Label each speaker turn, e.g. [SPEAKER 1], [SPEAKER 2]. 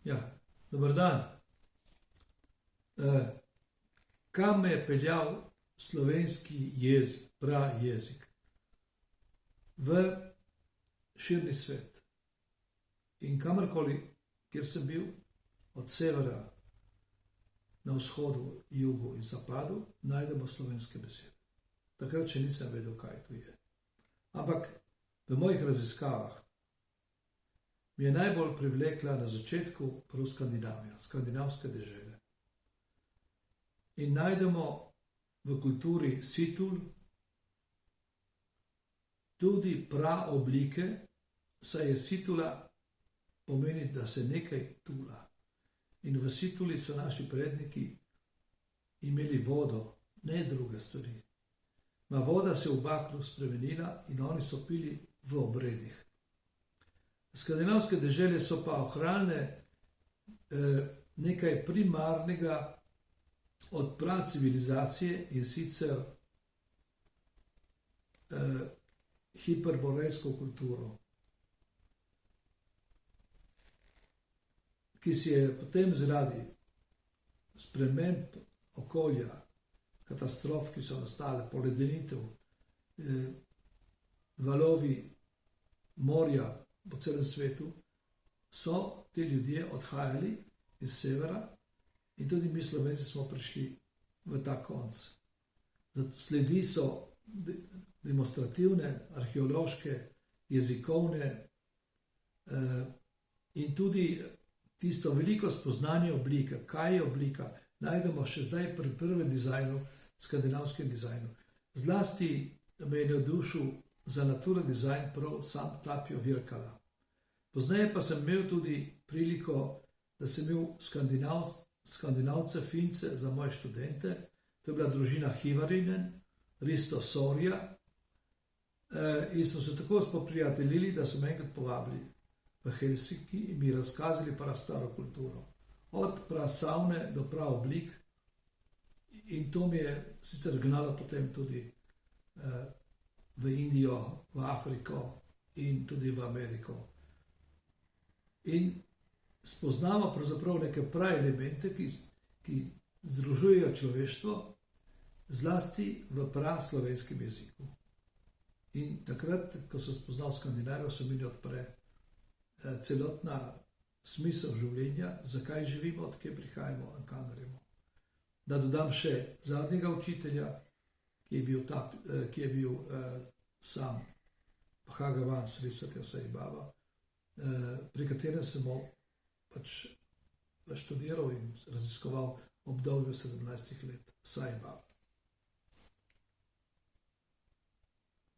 [SPEAKER 1] Ja, dober dan. Kam me je peljal slovenski jezik, prajezik? V širni svet. In kamorkoli, kjer sem bil, od severa na vzhodu, jugu in zapadu, najdemo slovenske besede. Takrat še nisem vedel, kaj to je. Ampak v mojih raziskavah mi je najbolj privlekla na začetku prav Skandinavija, skandinavske dežele. In najdemo v kulturi situl tudi praoblike, saj je situla pomeni, da se nekaj tula. In v situli so naši predniki imeli vodo, ne druge stvari. Ma voda se je v bakru spremenila in oni so pili v obredih. Skandinavske dežele so pa ohranile nekaj primarnega od pracivilizacije in sicer hiperborejsko kulturo, ki si je potem zaradi sprememb okolja, katastrof, ki so nastale, poledenitev, valovi morja po celem svetu, so ti ljudje odhajali iz severa in tudi mi Slovenci smo prišli v ta konc. Sledi so demonstrativne, arheološke, jezikovne in tudi tisto veliko spoznanje oblike, kaj je oblika, najdemo še zdaj pri prvem dizajnu, skandinavskem dizajnu. Zlasti me je navdušil za natura dizajn prav sam Tapio Virkala. Pozneje pa sem imel tudi priliko, da sem imel Skandinavce, Fince za moje študente. To je bila družina Hivarinen, Risto Sorja. In smo se tako spoprijateljili, da so me enkrat povabili v Helsinki in mi razkazali prastaro kulturo. Od prasavne do praoblik. In to mi je sicer gnalo potem tudi v Indijo, v Afriko in tudi v Ameriko. In spoznamo pravzaprav neke pravi elemente, ki združujejo človeštvo, zlasti v praslovenskem jeziku. In takrat, ko sem spoznal Skandinavijo, se mi odpre celotna smisel življenja, zakaj živimo, odkje prihajamo in kam gremo. Da dodam še zadnjega učitelja, ki je bil sam Bhagavan Sri Satya Sai Baba, pri katerem sem pač študiral in raziskoval obdobje 17 let, Sai Baba.